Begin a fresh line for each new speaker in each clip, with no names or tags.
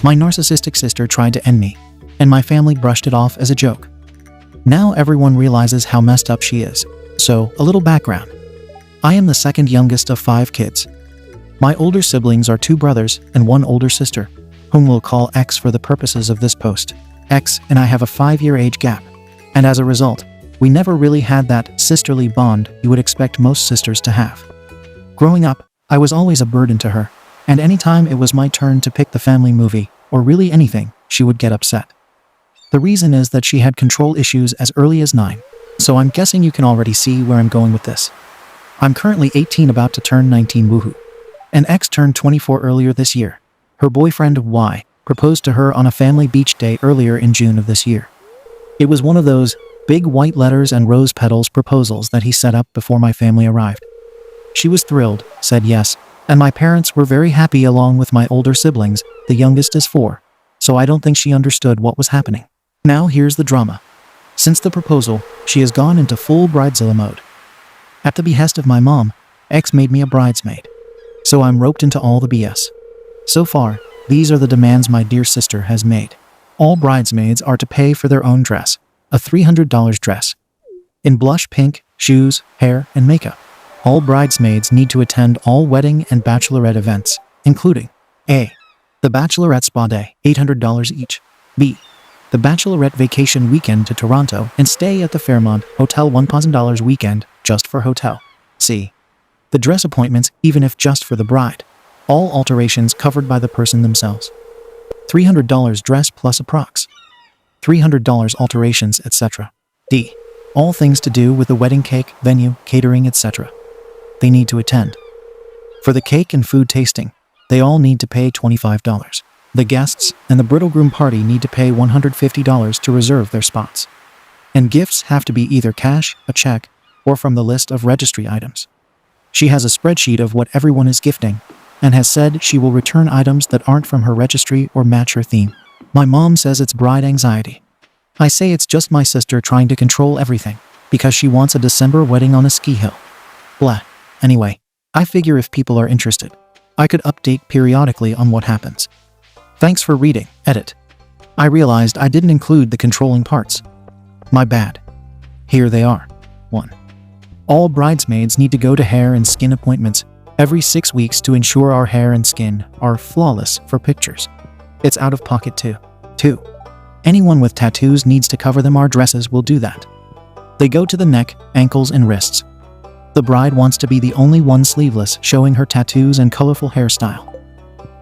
My narcissistic sister tried to end me, and my family brushed it off as a joke. Now everyone realizes how messed up she is. So, a little background. I am the second youngest of 5 kids. My older siblings are 2 brothers and 1 older sister, whom we'll call X for the purposes of this post. X and I have a 5-year age gap, and as a result, we never really had that sisterly bond you would expect most sisters to have. Growing up, I was always a burden to her, and anytime it was my turn to pick the family movie, or really anything, she would get upset. The reason is that she had control issues as early as 9, so I'm guessing you can already see where I'm going with this. I'm currently 18, about to turn 19, woohoo. And X turned 24 earlier this year. Her boyfriend Y proposed to her on a family beach day earlier in June of this year. It was one of those big white letters and rose petals proposals that he set up before my family arrived. She was thrilled, said yes, and my parents were very happy along with my older siblings, the youngest is 4, so I don't think she understood what was happening. Now here's the drama. Since the proposal, she has gone into full bridezilla mode. At the behest of my mom, X made me a bridesmaid. So I'm roped into all the BS. So far, these are the demands my dear sister has made. All bridesmaids are to pay for their own dress, a $300 dress. In blush pink, shoes, hair, and makeup. All bridesmaids need to attend all wedding and bachelorette events, including A. The bachelorette spa day, $800 each. B. The bachelorette vacation weekend to Toronto and stay at the Fairmont Hotel, $1,000 weekend just for hotel. C. The dress appointments, even if just for the bride. All alterations covered by the person themselves. $300 dress plus approx. $300 alterations, etc. D. All things to do with the wedding cake, venue, catering, etc. They need to attend. For the cake and food tasting, they all need to pay $25. The guests and the bridal groom party need to pay $150 to reserve their spots. And gifts have to be either cash, a check, or from the list of registry items. She has a spreadsheet of what everyone is gifting, and has said she will return items that aren't from her registry or match her theme. My mom says it's bride anxiety. I say it's just my sister trying to control everything, because she wants a December wedding on a ski hill. Blah. Anyway, I figure if people are interested, I could update periodically on what happens. Thanks for reading. Edit. I realized I didn't include the controlling parts. My bad. Here they are. 1. All bridesmaids need to go to hair and skin appointments every 6 weeks to ensure our hair and skin are flawless for pictures. It's out of pocket too. 2. Anyone with tattoos needs to cover them. Our dresses will do that. They go to the neck, ankles, and wrists. The bride wants to be the only one sleeveless, showing her tattoos and colorful hairstyle.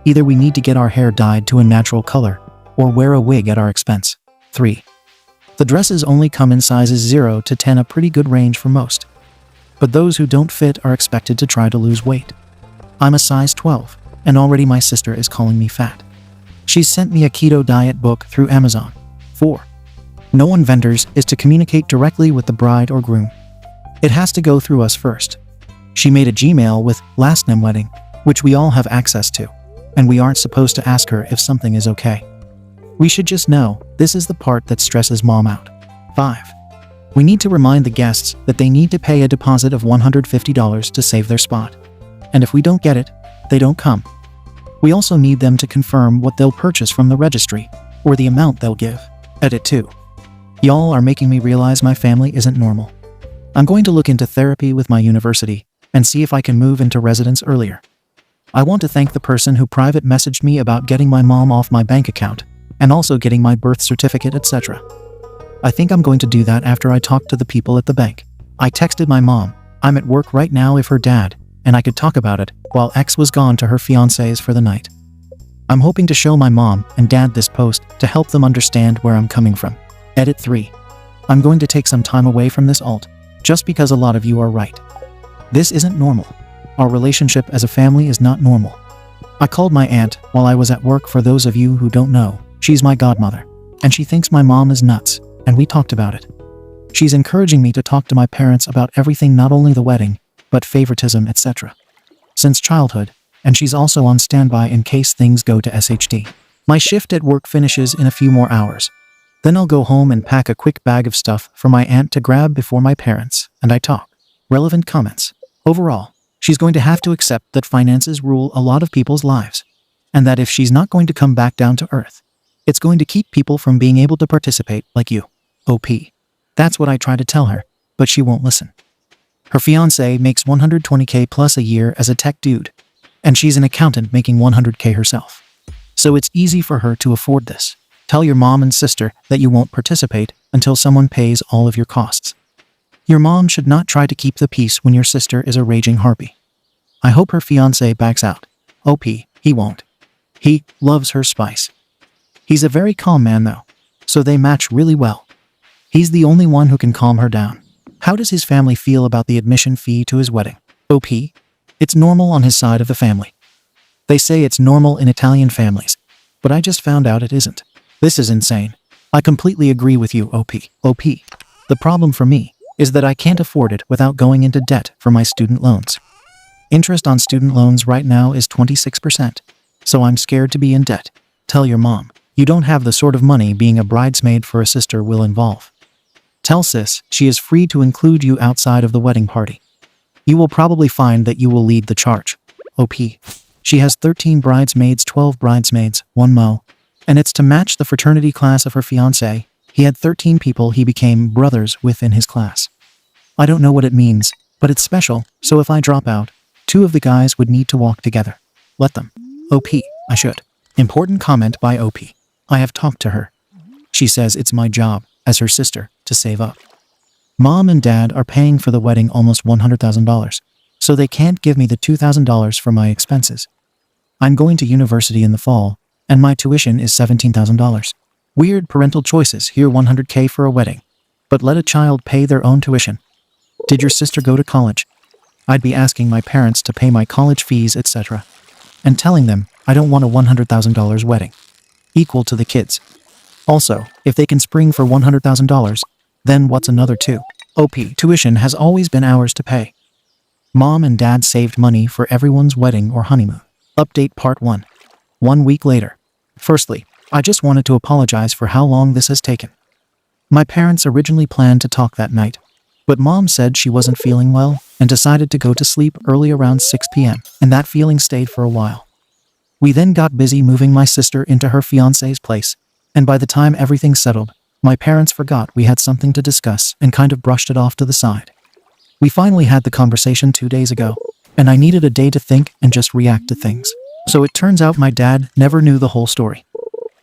Either we need to get our hair dyed to a natural color, or wear a wig at our expense. 3. The dresses only come in sizes 0 to 10, a pretty good range for most. But those who don't fit are expected to try to lose weight. I'm a size 12, and already my sister is calling me fat. She's sent me a keto diet book through Amazon. 4. No one vendors is to communicate directly with the bride or groom. It has to go through us first. She made a Gmail with last name wedding, which we all have access to, and we aren't supposed to ask her if something is okay. We should just know this is the part that stresses mom out. 5. We need to remind the guests that they need to pay a deposit of $150 to save their spot. And if we don't get it, they don't come. We also need them to confirm what they'll purchase from the registry, or the amount they'll give. Edit 2. Y'all are making me realize my family isn't normal. I'm going to look into therapy with my university and see if I can move into residence earlier. I want to thank the person who private messaged me about getting my mom off my bank account and also getting my birth certificate, etc. I think I'm going to do that after I talk to the people at the bank. I texted my mom, I'm at work right now if her dad, and I could talk about it while X was gone to her fiancé's for the night. I'm hoping to show my mom and dad this post to help them understand where I'm coming from. Edit 3. I'm going to take some time away from this alt, just because a lot of you are right. This isn't normal. Our relationship as a family is not normal. I called my aunt while I was at work. For those of you who don't know, she's my godmother, and she thinks my mom is nuts, and we talked about it. She's encouraging me to talk to my parents about everything, not only the wedding, but favoritism, etc. Since childhood, and she's also on standby in case things go to SHD. My shift at work finishes in a few more hours. Then I'll go home and pack a quick bag of stuff for my aunt to grab before my parents and I talk. Relevant comments. Overall, she's going to have to accept that finances rule a lot of people's lives. and that if she's not going to come back down to earth, it's going to keep people from being able to participate like you. OP. That's what I try to tell her, but she won't listen. Her fiancé makes $120K plus a year as a tech dude, and she's an accountant making $100K herself. So it's easy for her to afford this. Tell your mom and sister that you won't participate until someone pays all of your costs. Your mom should not try to keep the peace when your sister is a raging harpy. I hope her fiancé backs out. OP, he won't. He loves her spice. He's a very calm man though, so they match really well. He's the only one who can calm her down. How does his family feel about the admission fee to his wedding? OP, it's normal on his side of the family. They say it's normal in Italian families, but I just found out it isn't. This is insane. I completely agree with you, OP. OP, the problem for me is that I can't afford it without going into debt for my student loans. Interest on student loans right now is 26%, so I'm scared to be in debt. Tell your mom, you don't have the sort of money being a bridesmaid for a sister will involve. Tell sis she is free to include you outside of the wedding party. You will probably find that you will lead the charge. OP, she has 13 bridesmaids, 12 bridesmaids, 1 mo, and it's to match the fraternity class of her fiancé. He had 13 people he became brothers with in his class. I don't know what it means, but it's special, so if I drop out, 2 of the guys would need to walk together. Let them. OP, I should. Important comment by OP. I have talked to her. She says it's my job, as her sister, to save up. Mom and Dad are paying for the wedding almost $100,000, so they can't give me the $2,000 for my expenses. I'm going to university in the fall, and my tuition is $17,000. Weird parental choices here. $100K for a wedding, but let a child pay their own tuition. Did your sister go to college? I'd be asking my parents to pay my college fees, etc., and telling them I don't want a $100,000 wedding, equal to the kids. Also, if they can spring for $100,000, then what's another 2? OP, tuition has always been ours to pay. Mom and Dad saved money for everyone's wedding or honeymoon. Update Part 1. 1 week later. Firstly, I just wanted to apologize for how long this has taken. My parents originally planned to talk that night, but Mom said she wasn't feeling well and decided to go to sleep early around 6 p.m., and that feeling stayed for a while. We then got busy moving my sister into her fiancé's place, and by the time everything settled, my parents forgot we had something to discuss and kind of brushed it off to the side. We finally had the conversation 2 days ago, and I needed a day to think and just react to things. So it turns out my dad never knew the whole story.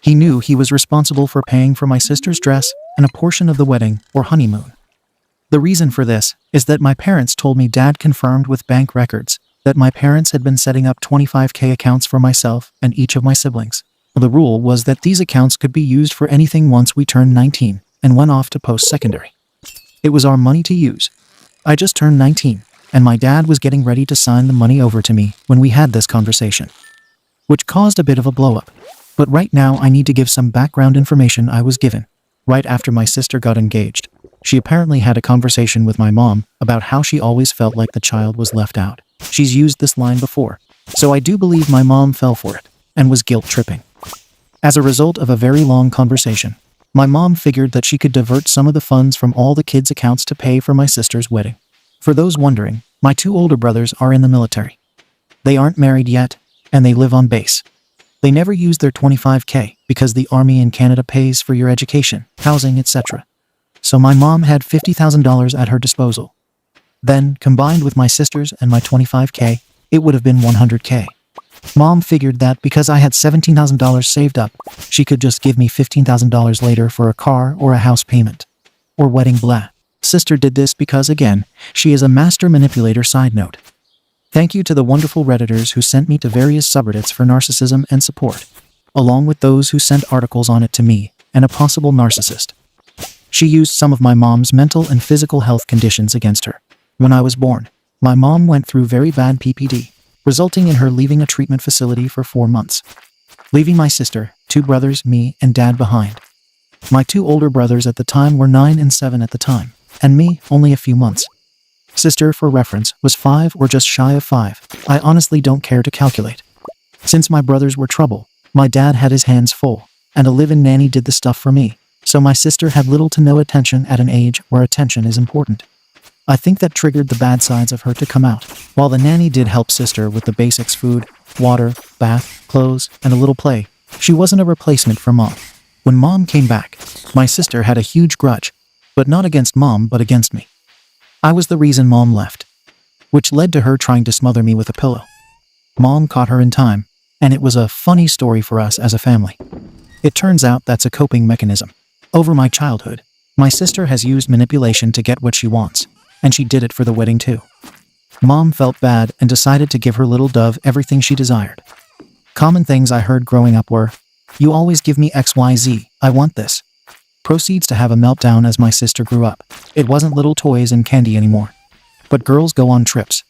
He knew he was responsible for paying for my sister's dress and a portion of the wedding or honeymoon. The reason for this is that my parents told me Dad confirmed with bank records that my parents had been setting up 25K accounts for myself and each of my siblings. The rule was that these accounts could be used for anything once we turned 19 and went off to post-secondary. It was our money to use. I just turned 19, and my dad was getting ready to sign the money over to me when we had this conversation, which caused a bit of a blow-up. But right now I need to give some background information I was given. Right after my sister got engaged, she apparently had a conversation with my mom about how she always felt like the child was left out. She's used this line before, so I do believe my mom fell for it and was guilt-tripping. As a result of a very long conversation, my mom figured that she could divert some of the funds from all the kids' accounts to pay for my sister's wedding. For those wondering, my 2 older brothers are in the military. They aren't married yet, and they live on base. They never use their 25K because the Army in Canada pays for your education, housing, etc. So my mom had $50,000 at her disposal. Then, combined with my sister's and my 25K, it would have been $100K. Mom figured that because I had $17,000 saved up, she could just give me $15,000 later for a car or a house payment. Or wedding blah. Sister did this because, again, she is a master manipulator. Side note. Thank you to the wonderful Redditors who sent me to various subreddits for narcissism and support, along with those who sent articles on it to me and a possible narcissist. She used some of my mom's mental and physical health conditions against her. When I was born, my mom went through very bad PPD, resulting in her leaving a treatment facility for 4 months, leaving my sister, 2 brothers, me, and Dad behind. My 2 older brothers at the time were 9 and 7 at the time, and me only a few months. Sister, for reference, was 5 or just shy of 5. I honestly don't care to calculate. Since my brothers were trouble, my dad had his hands full, and a live-in nanny did the stuff for me, so my sister had little to no attention at an age where attention is important. I think that triggered the bad sides of her to come out. While the nanny did help sister with the basics: food, water, bath, clothes, and a little play. She wasn't a replacement for mom. When mom came back, my sister had a huge grudge, but not against mom but against me. I was the reason mom left, which led to her trying to smother me with a pillow. Mom caught her in time, and it was a funny story for us as a family. It turns out that's a coping mechanism. Over my childhood, my sister has used manipulation to get what she wants, and she did it for the wedding too. Mom felt bad and decided to give her little dove everything she desired. Common things I heard growing up were, "You always give me XYZ, I want this." Proceeds to have a meltdown as my sister grew up. It wasn't little toys and candy anymore, but girls go on trips.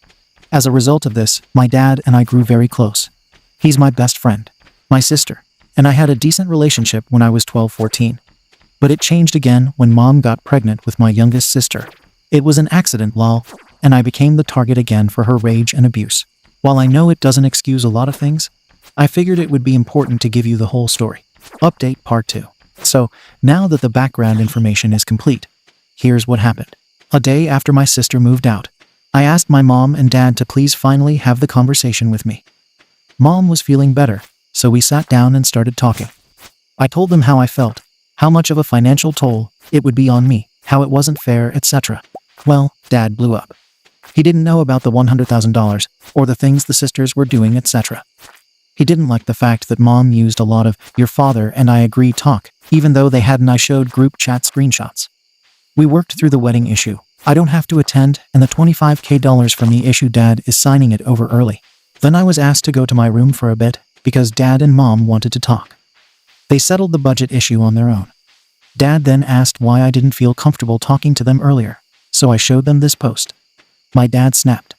As a result of this, my dad and I grew very close. He's my best friend, my sister, and I had a decent relationship when I was 12-14. But it changed again when mom got pregnant with my youngest sister. It was an accident, lol, and I became the target again for her rage and abuse. While I know it doesn't excuse a lot of things, I figured it would be important to give you the whole story. Update Part 2. So, now that the background information is complete, here's what happened. A day after my sister moved out, I asked my mom and dad to please finally have the conversation with me. Mom was feeling better, so we sat down and started talking. I told them how I felt, how much of a financial toll it would be on me, how it wasn't fair, etc. Well, dad blew up. He didn't know about the $100,000 or the things the sisters were doing, etc. He didn't like the fact that mom used a lot of "your father and I agree" talk, even though they hadn't. I showed group chat screenshots. We worked through the wedding issue. I don't have to attend, and the $25K for me issue dad is signing it over early. Then I was asked to go to my room for a bit because dad and mom wanted to talk. They settled the budget issue on their own. Dad then asked why I didn't feel comfortable talking to them earlier, so I showed them this post. My dad snapped.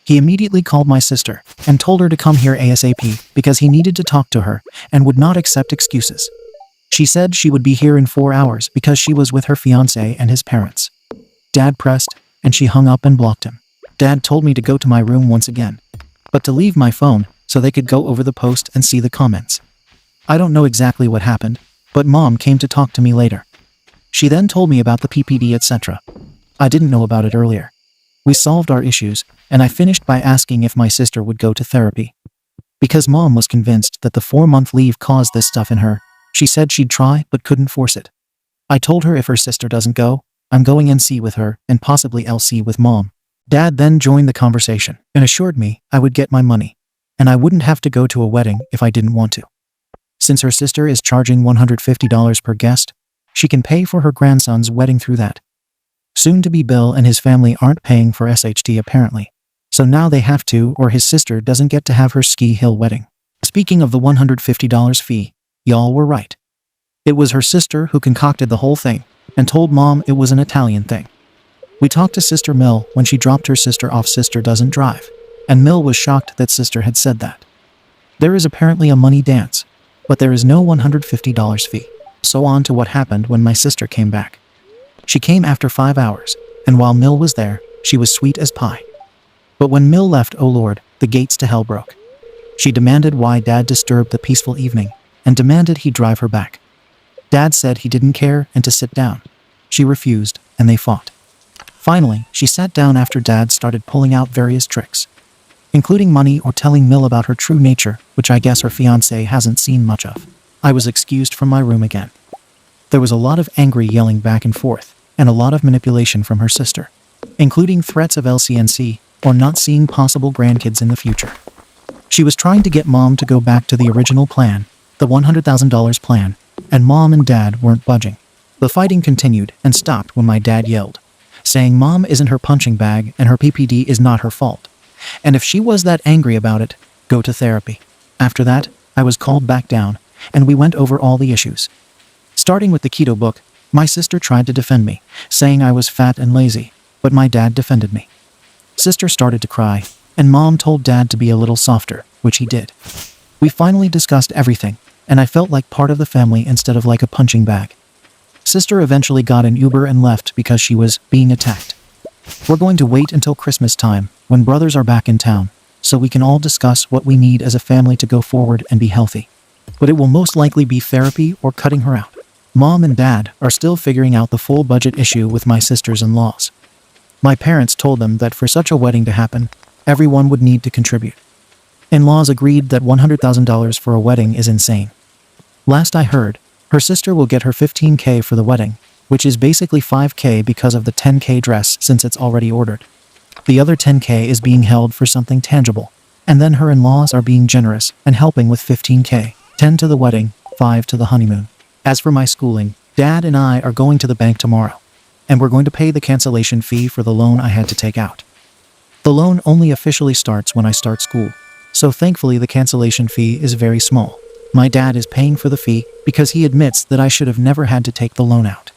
He immediately called my sister and told her to come here ASAP because he needed to talk to her and would not accept excuses. She said she would be here in 4 hours because she was with her fiancé and his parents. Dad pressed, and she hung up and blocked him. Dad told me to go to my room once again, but to leave my phone so they could go over the post and see the comments. I don't know exactly what happened, but mom came to talk to me later. She then told me about the PPD, etc. I didn't know about it earlier. We solved our issues, and I finished by asking if my sister would go to therapy. Because mom was convinced that the 4-month leave caused this stuff in her, she said she'd try but couldn't force it. I told her if her sister doesn't go, I'm going NC with her and possibly LC with mom. Dad then joined the conversation and assured me I would get my money, and I wouldn't have to go to a wedding if I didn't want to. Since her sister is charging $150 per guest, she can pay for her grandson's wedding through that. Soon-to-be Bill and his family aren't paying for SHT apparently, so now they have to, or his sister doesn't get to have her ski hill wedding. Speaking of the $150 fee, y'all were right. It was her sister who concocted the whole thing and told mom it was an Italian thing. We talked to Sister Mill when she dropped her sister off. Sister doesn't drive, and Mill was shocked that sister had said that. There is apparently a money dance, but there is no $150 fee. So on to what happened when my sister came back. She came after 5 hours, and while Mill was there, she was sweet as pie. But when Mill left, oh Lord, the gates to hell broke. She demanded why Dad disturbed the peaceful evening, and demanded he drive her back. Dad said he didn't care and to sit down. She refused, and they fought. Finally, she sat down after Dad started pulling out various tricks, including money or telling Mill about her true nature, which I guess her fiancé hasn't seen much of. I was excused from my room again. There was a lot of angry yelling back and forth, and a lot of manipulation from her sister, including threats of LCNC or not seeing possible grandkids in the future. She was trying to get mom to go back to the original plan, the $100,000 plan, and mom and dad weren't budging. The fighting continued and stopped when my dad yelled, saying mom isn't her punching bag and her PPD is not her fault. And if she was that angry about it, go to therapy. After that, I was called back down, and we went over all the issues. Starting with the keto book, my sister tried to defend me, saying I was fat and lazy, but my dad defended me. Sister started to cry, and mom told dad to be a little softer, which he did. We finally discussed everything, and I felt like part of the family instead of like a punching bag. Sister eventually got an Uber and left because she was being attacked. We're going to wait until Christmas time, when brothers are back in town, so we can all discuss what we need as a family to go forward and be healthy. But it will most likely be therapy or cutting her out. Mom and dad are still figuring out the full budget issue with my sisters-in-laws. My parents told them that for such a wedding to happen, everyone would need to contribute. In-laws agreed that $100,000 for a wedding is insane. Last I heard, her sister will get her $15K for the wedding, which is basically $5K because of the $10K dress since it's already ordered. The other $10K is being held for something tangible, and then her in-laws are being generous and helping with $15K, $10 to the wedding, $5 to the honeymoon. As for my schooling, Dad and I are going to the bank tomorrow, and we're going to pay the cancellation fee for the loan I had to take out. The loan only officially starts when I start school, so thankfully the cancellation fee is very small. My dad is paying for the fee because he admits that I should have never had to take the loan out.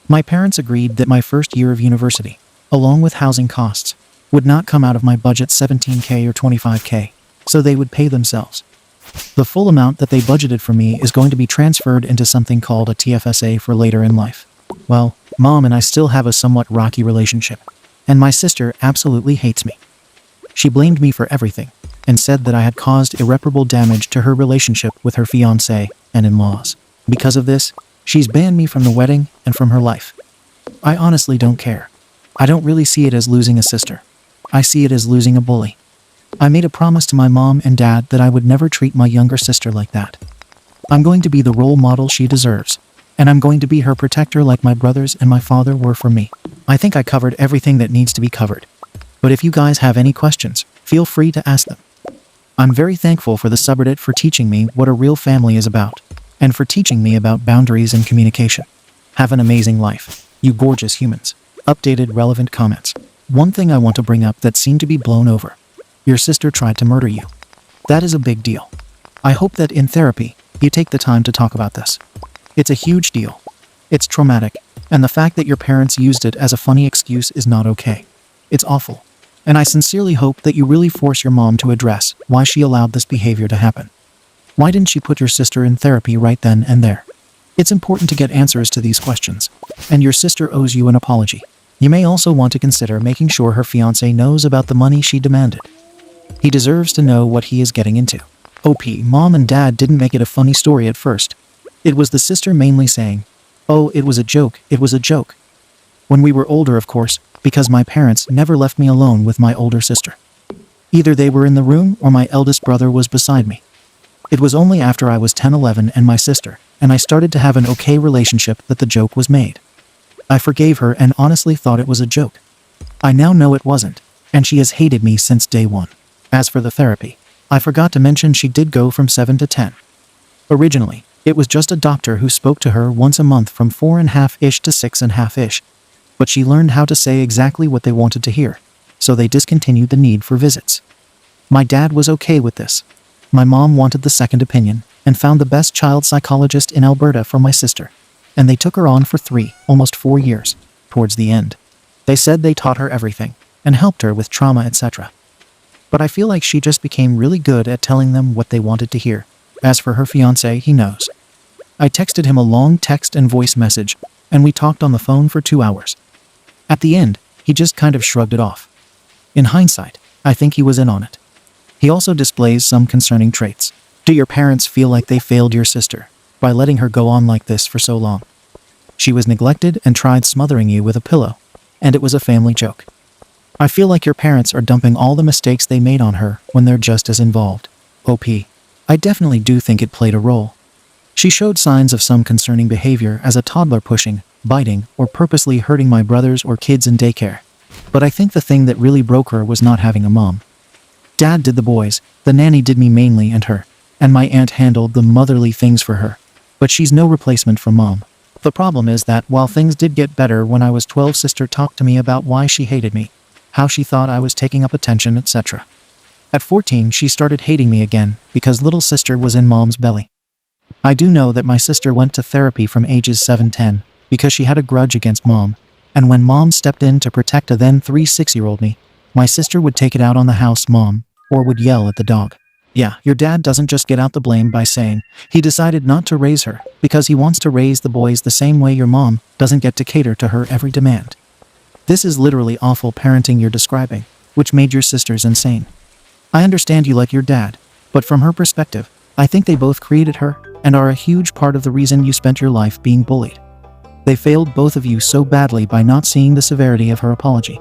My parents agreed that my first year of university, along with housing costs, would not come out of my budget $17K or $25K, so they would pay themselves. The full amount that they budgeted for me is going to be transferred into something called a TFSA for later in life. Well, Mom and I still have a somewhat rocky relationship, and my sister absolutely hates me. She blamed me for everything, and said that I had caused irreparable damage to her relationship with her fiancé and in-laws. Because of this, she's banned me from the wedding and from her life. I honestly don't care. I don't really see it as losing a sister. I see it as losing a bully. I made a promise to my mom and dad that I would never treat my younger sister like that. I'm going to be the role model she deserves, and I'm going to be her protector like my brothers and my father were for me. I think I covered everything that needs to be covered. But if you guys have any questions, feel free to ask them. I'm very thankful for the subreddit for teaching me what a real family is about, and for teaching me about boundaries and communication. Have an amazing life, you gorgeous humans. Updated relevant comments. One thing I want to bring up that seemed to be blown over. Your sister tried to murder you. That is a big deal. I hope that in therapy, you take the time to talk about this. It's a huge deal. It's traumatic, and the fact that your parents used it as a funny excuse is not okay. It's awful. And I sincerely hope that you really force your mom to address why she allowed this behavior to happen. Why didn't she put your sister in therapy right then and there? It's important to get answers to these questions, and your sister owes you an apology. You may also want to consider making sure her fiancé knows about the money she demanded. He deserves to know what he is getting into. OP, Mom and Dad didn't make it a funny story at first. It was the sister mainly saying, "Oh, it was a joke, it was a joke." When we were older, of course, because my parents never left me alone with my older sister. Either they were in the room or my eldest brother was beside me. It was only after I was 10-11 and my sister, and I started to have an okay relationship that the joke was made. I forgave her and honestly thought it was a joke. I now know it wasn't, and she has hated me since day one. As for the therapy, I forgot to mention she did go from 7 to 10. Originally, it was just a doctor who spoke to her once a month from 4.5-ish to 6.5-ish. But she learned how to say exactly what they wanted to hear, so they discontinued the need for visits. My dad was okay with this. My mom wanted the second opinion, and found the best child psychologist in Alberta for my sister, and they took her on for 3, almost 4 years. Towards the end, they said they taught her everything, and helped her with trauma, etc. But I feel like she just became really good at telling them what they wanted to hear. As for her fiancé, he knows. I texted him a long text and voice message, and we talked on the phone for 2 hours. At the end, he just kind of shrugged it off. In hindsight, I think he was in on it. He also displays some concerning traits. Do your parents feel like they failed your sister by letting her go on like this for so long? She was neglected and tried smothering you with a pillow, and it was a family joke. I feel like your parents are dumping all the mistakes they made on her when they're just as involved. OP. I definitely do think it played a role. She showed signs of some concerning behavior as a toddler, pushing, biting, or purposely hurting my brothers or kids in daycare. But I think the thing that really broke her was not having a mom. Dad did the boys, the nanny did me mainly and her, and my aunt handled the motherly things for her. But she's no replacement for Mom. The problem is that while things did get better when I was 12, sister talked to me about why she hated me, how she thought I was taking up attention, etc. At 14, she started hating me again because little sister was in Mom's belly. I do know that my sister went to therapy from ages 7-10 because she had a grudge against Mom, and when Mom stepped in to protect a then 3-6-year-old me, my sister would take it out on the house mom, or would yell at the dog. Yeah, your dad doesn't just get out the blame by saying he decided not to raise her because he wants to raise the boys the same way your mom doesn't get to cater to her every demand. This is literally awful parenting you're describing, which made your sisters insane. I understand you like your dad, but from her perspective, I think they both created her and are a huge part of the reason you spent your life being bullied. They failed both of you so badly by not seeing the severity of her apology.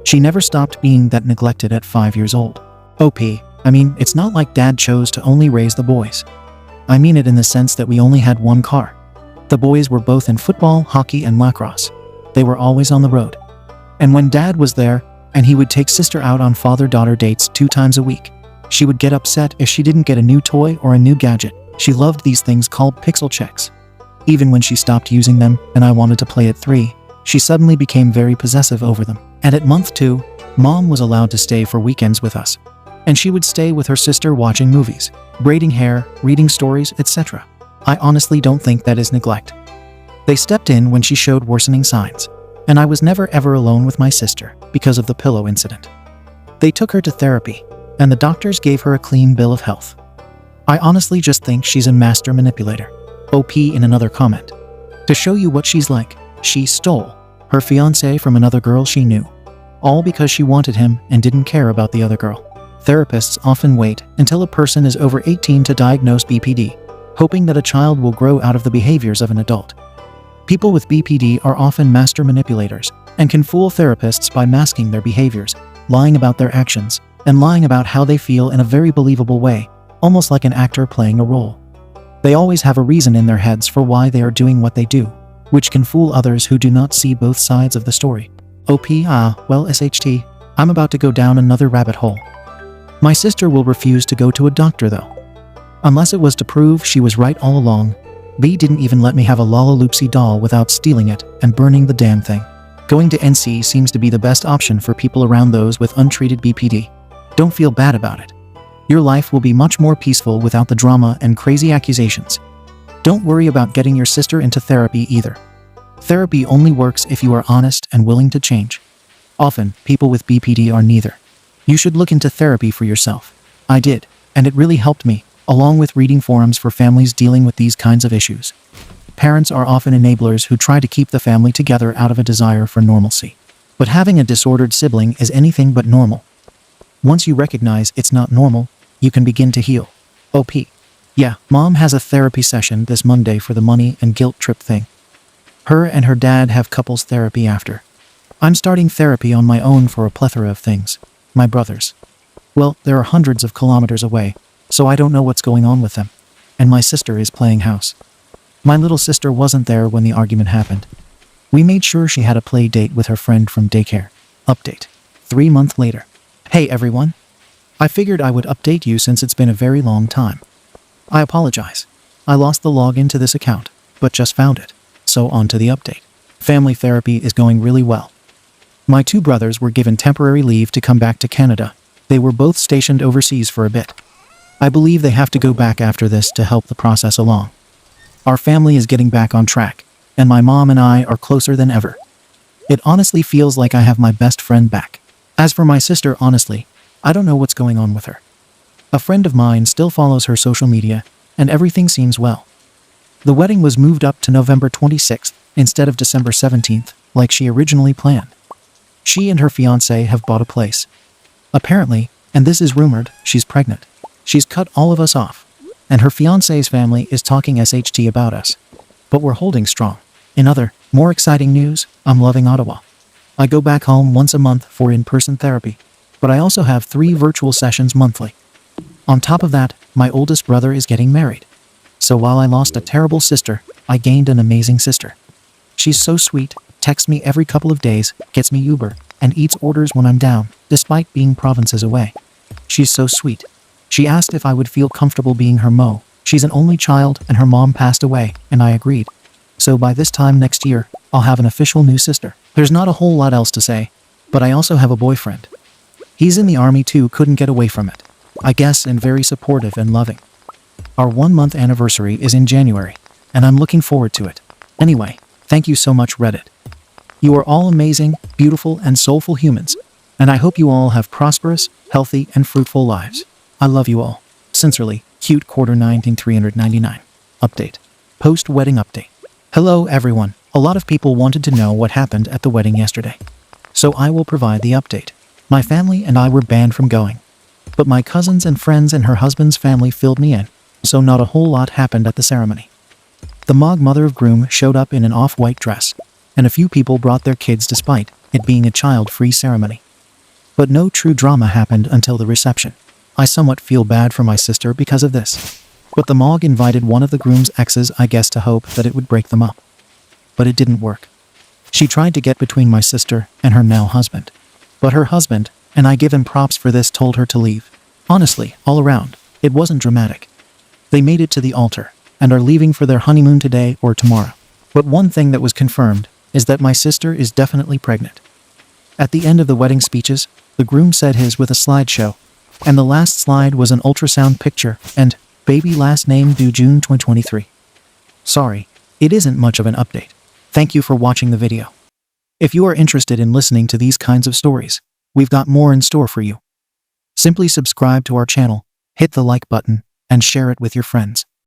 She never stopped being that neglected at 5 years old. OP, I mean, it's not like Dad chose to only raise the boys. I mean it in the sense that we only had one car. The boys were both in football, hockey, and lacrosse. They were always on the road. And when Dad was there, and he would take sister out on father-daughter dates 2 times a week, she would get upset if she didn't get a new toy or a new gadget. She loved these things called pixel checks. Even when she stopped using them and I wanted to play at 3, she suddenly became very possessive over them. And at month 2, Mom was allowed to stay for weekends with us. And she would stay with her sister watching movies, braiding hair, reading stories, etc. I honestly don't think that is neglect. They stepped in when she showed worsening signs, and I was never ever alone with my sister because of the pillow incident. They took her to therapy, and the doctors gave her a clean bill of health. I honestly just think she's a master manipulator. OP in another comment. To show you what she's like, she stole her fiancé from another girl she knew, all because she wanted him and didn't care about the other girl. Therapists often wait until a person is over 18 to diagnose BPD, hoping that a child will grow out of the behaviors of an adult. People with BPD are often master manipulators and can fool therapists by masking their behaviors, lying about their actions, and lying about how they feel in a very believable way, almost like an actor playing a role. They always have a reason in their heads for why they are doing what they do, which can fool others who do not see both sides of the story. Well, SHT, I'm about to go down another rabbit hole. My sister will refuse to go to a doctor though. Unless it was to prove she was right all along. B didn't even let me have a Lalaloopsy doll without stealing it and burning the damn thing. Going to NC seems to be the best option for people around those with untreated BPD. Don't feel bad about it. Your life will be much more peaceful without the drama and crazy accusations. Don't worry about getting your sister into therapy either. Therapy only works if you are honest and willing to change. Often, people with BPD are neither. You should look into therapy for yourself. I did, and it really helped me, along with reading forums for families dealing with these kinds of issues. Parents are often enablers who try to keep the family together out of a desire for normalcy. But having a disordered sibling is anything but normal. Once you recognize it's not normal, you can begin to heal. OP. Yeah, Mom has a therapy session this Monday for the money and guilt trip thing. Her and her dad have couples therapy after. I'm starting therapy on my own for a plethora of things. My brothers. Well, they are hundreds of kilometers away, so I don't know what's going on with them. And my sister is playing house. My little sister wasn't there when the argument happened. We made sure she had a play date with her friend from daycare. Update. 3 months later. Hey everyone. I figured I would update you since it's been a very long time. I apologize. I lost the login to this account, but just found it. So on to the update. Family therapy is going really well. My 2 brothers were given temporary leave to come back to Canada. They were both stationed overseas for a bit. I believe they have to go back after this to help the process along. Our family is getting back on track, and my mom and I are closer than ever. It honestly feels like I have my best friend back. As for my sister, honestly, I don't know what's going on with her. A friend of mine still follows her social media, and everything seems well. The wedding was moved up to November 26th instead of December 17th, like she originally planned. She and her fiancé have bought a place. Apparently, and this is rumored, she's pregnant. She's cut all of us off, and her fiancé's family is talking SHT about us. But we're holding strong. In other, more exciting news, I'm loving Ottawa. I go back home once a month for in-person therapy, but I also have 3 virtual sessions monthly. On top of that, my oldest brother is getting married. So while I lost a terrible sister, I gained an amazing sister. She's so sweet, texts me every couple of days, gets me Uber, and eats orders when I'm down, despite being provinces away. She's so sweet. She asked if I would feel comfortable being her Mo. She's an only child and her mom passed away, and I agreed. So by this time next year, I'll have an official new sister. There's not a whole lot else to say, but I also have a boyfriend. He's in the army too, couldn't get away from it. I guess, and very supportive and loving. Our 1-month anniversary is in January, and I'm looking forward to it. Anyway, thank you so much, Reddit. You are all amazing, beautiful, and soulful humans, and I hope you all have prosperous, healthy, and fruitful lives. I love you all. Sincerely, Cute Quarter 19399. Update. Post-wedding update. Hello everyone. A lot of people wanted to know what happened at the wedding yesterday. So I will provide the update. My family and I were banned from going. But my cousins and friends and her husband's family filled me in, so not a whole lot happened at the ceremony. The Mog mother of groom showed up in an off-white dress, and a few people brought their kids despite it being a child-free ceremony. But no true drama happened until the reception. I somewhat feel bad for my sister because of this. But the Mog invited one of the groom's exes, I guess, to hope that it would break them up. But it didn't work. She tried to get between my sister and her now husband. But her husband, and I give him props for this, told her to leave. Honestly, all around, it wasn't dramatic. They made it to the altar, and are leaving for their honeymoon today or tomorrow. But one thing that was confirmed is that my sister is definitely pregnant. At the end of the wedding speeches, the groom said his with a slideshow, and the last slide was an ultrasound picture and baby last name due June 2023. Sorry, it isn't much of an update. Thank you for watching the video. If you are interested in listening to these kinds of stories, we've got more in store for you. Simply subscribe to our channel, hit the like button, and share it with your friends.